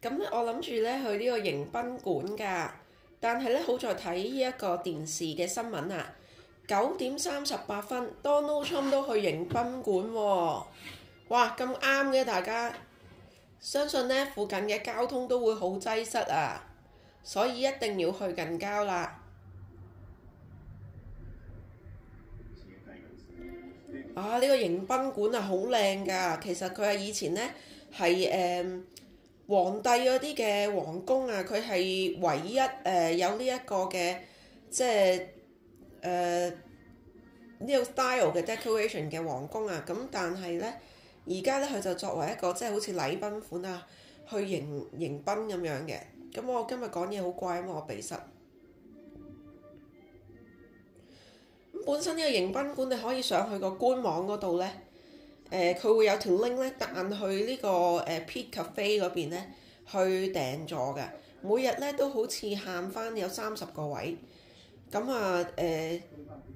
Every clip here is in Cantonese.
咁咧，我諗住咧去呢個迎賓館㗎，但係咧好在睇呢一個電視嘅新聞啊，9:38，Donald Trump 都去迎賓館喎。哇，咁啱嘅大家，相信咧附近嘅交通都會好擠塞啊，所以一定要去近郊啦。啊！呢個迎賓館啊，好靚㗎。其實佢係以前咧係皇帝嗰啲嘅皇宮啊，佢係唯一有呢一個嘅即係呢個 style 嘅 decoration 嘅皇宮啊。咁但係咧，而家咧佢就作為一個即係好似禮賓館啊，去迎賓咁樣嘅。咁我今日講嘢好怪，因為我鼻塞。本身呢個迎賓館你可以上去個官網嗰度咧，佢會有條 link 咧彈去呢個Peak Cafe 嗰邊咧去訂座嘅，每日咧都好似限翻有30個位，咁啊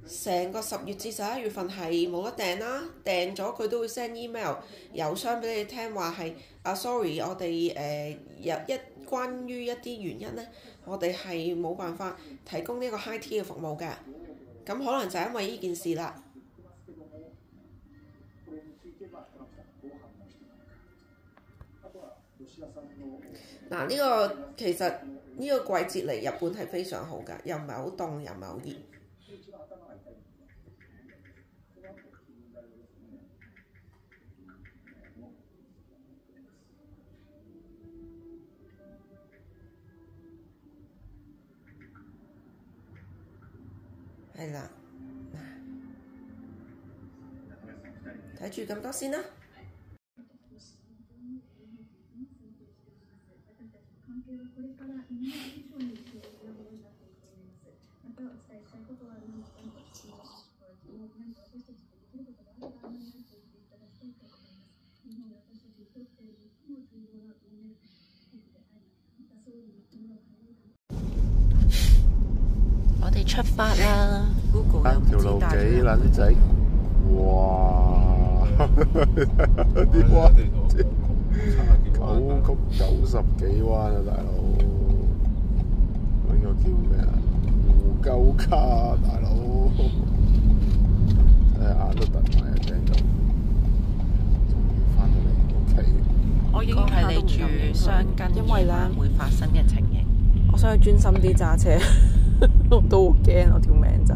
成個10月至11月份係冇得訂啦，訂咗佢都會 send email 郵箱俾你聽話係sorry，我哋關於一啲原因咧，我哋係冇辦法提供呢個 high tea 嘅服務嘅。咁可能就係因為呢件事啦。嗱，呢個其實呢個季節嚟日本係非常好㗎，又唔係好凍，又唔係好熱。係啦，睇住咁多先啦。我哋出發啦 ！Google 條路幾撚直？哇！啲彎9曲90幾彎啊，大佬！呢個叫咩啊？湖鳩卡啊，大佬！眼都突埋啊，聽到。終於翻到嚟屋企。我應該係你住雙根，因為咧會發生嘅情形。我想去專心啲揸車，我都好驚我條命仔。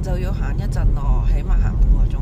就要行一陣咯，起碼行半個鐘咯。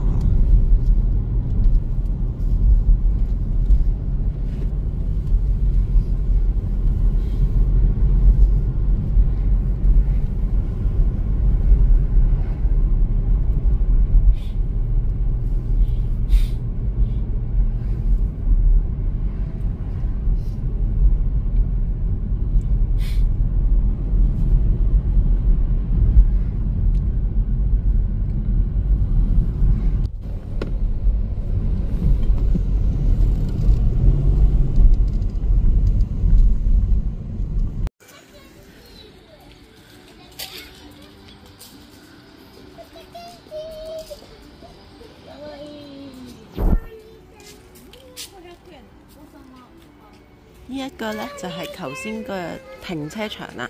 呢一個呢，就係頭先嘅停車場啦，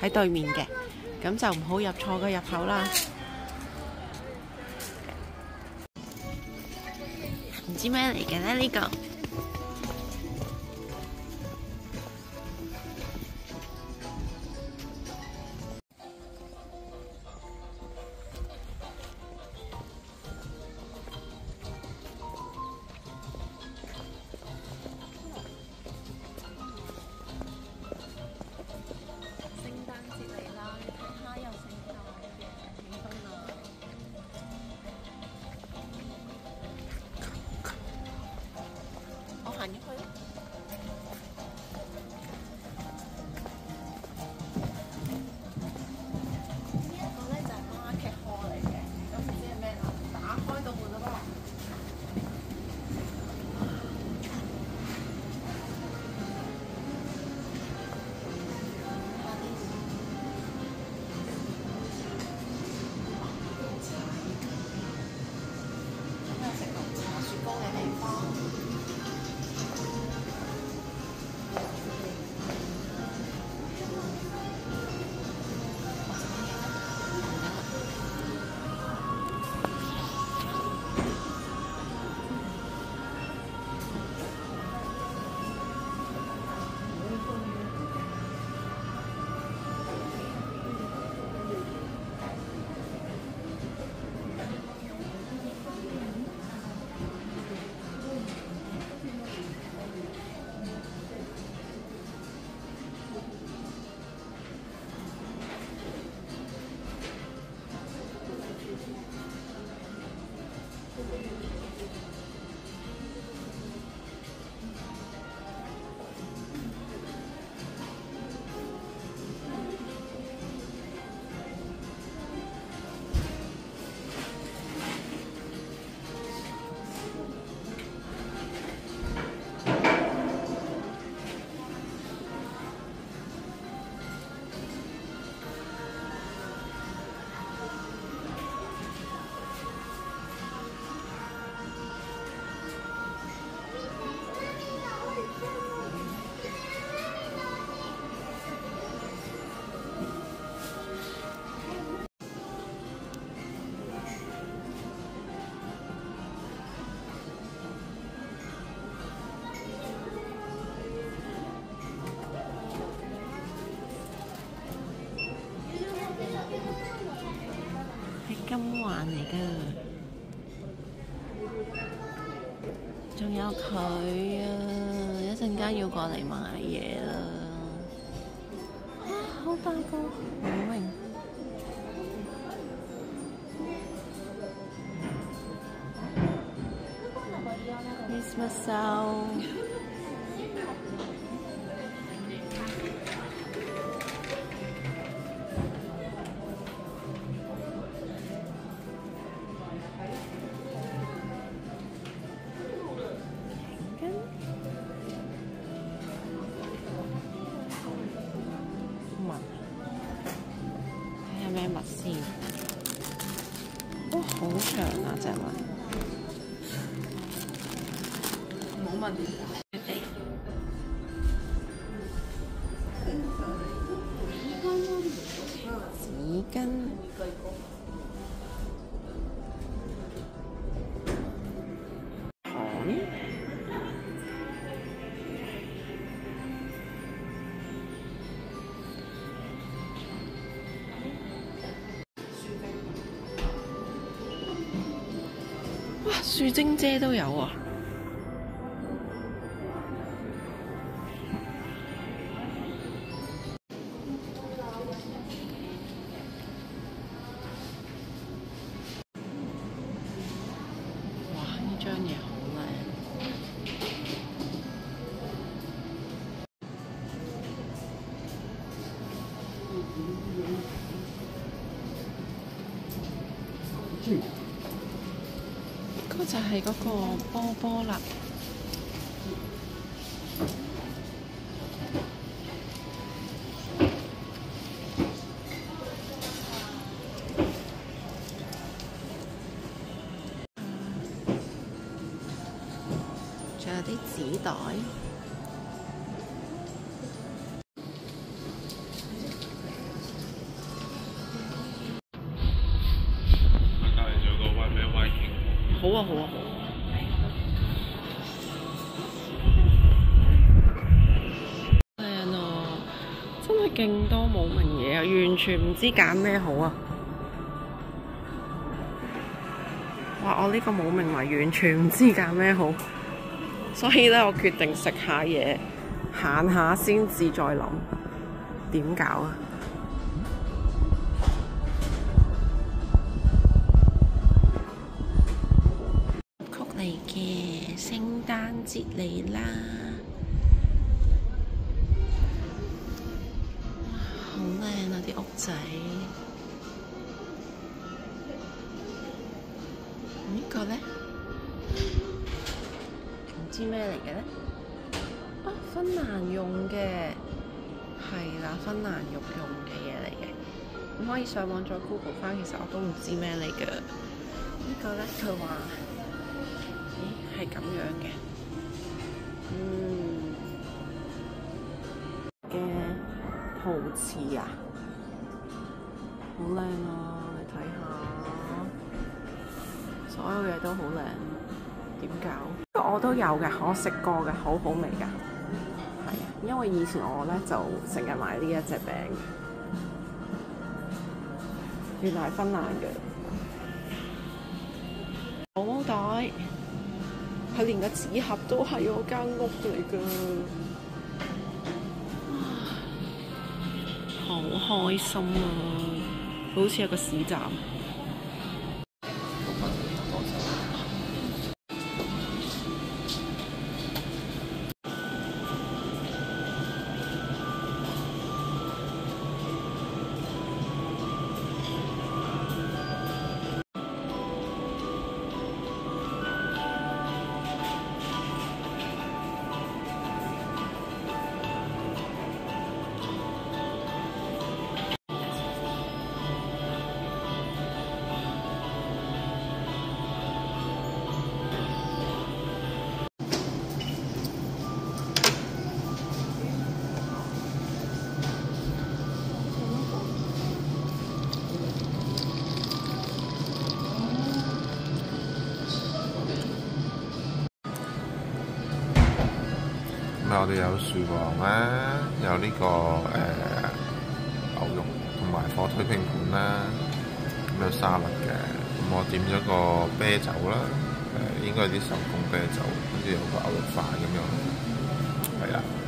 喺對面嘅，咁就唔好入錯個入口啦。唔知咩嚟嘅呢？呢個金環嚟㗎。仲有佢啊，一陣間要過嚟買嘢啦。啊，好大個，好明。Christmas 獸。睇下咩物先？哇，好長啊隻物！冇問題。紙巾。哇！樹精遮都有啊！哇！呢張嘢好靚。嗰就係嗰個波波啦。仲有啲紙袋。好啊，好啊，好啊！靚啊！真係勁多冇名嘢啊，完全唔知揀咩好啊！哇！我呢個冇名為完全唔知揀咩好，所以咧我決定食下嘢，行下先至再諗點搞啊！嚟嘅聖誕節嚟啦！好靚啊啲屋仔，呢個咧唔知咩嚟嘅咧？啊，芬蘭用嘅，係啦，芬蘭肉用嘅嘢嚟嘅。咁可以上網再 Google 翻，其實我都唔知咩嚟嘅。呢個咧佢話。係咁樣嘅，嘅陶瓷啊，好靚啊！你睇下，所有嘢都好靚，點搞？我都有嘅，我食過嘅，好好味㗎。係啊，因為以前我咧就成日買呢一隻餅，原來係芬蘭嘅寶寶袋。佢連個紙盒都係我間屋嚟㗎，好開心啊！好似有個市站。我哋有薯王啦，有呢個牛肉同埋火腿拼盤啦，咁 potato salad 嘅，咁我點咗個啤酒啦，應該係啲手工啤酒，好似有個牛肉飯咁樣，係啊。